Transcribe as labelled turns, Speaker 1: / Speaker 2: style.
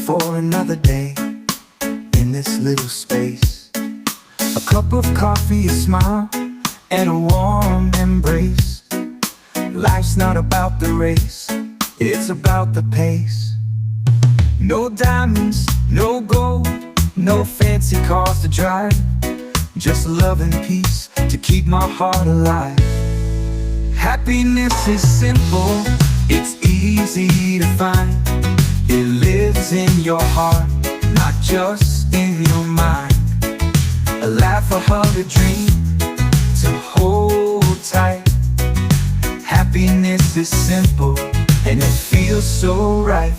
Speaker 1: for another day in this little space. A cup of coffee, a smile, and a warm embrace. Life's not about the race, it's about the pace. No diamonds, no gold, no fancy cars to drive, just love and peace to keep my heart alive. Happiness is simple, it's easy to find. It lives in your heart, not just in your mind. A laugh, a hug, a dream to hold tight. Happiness is simple and it feels so right.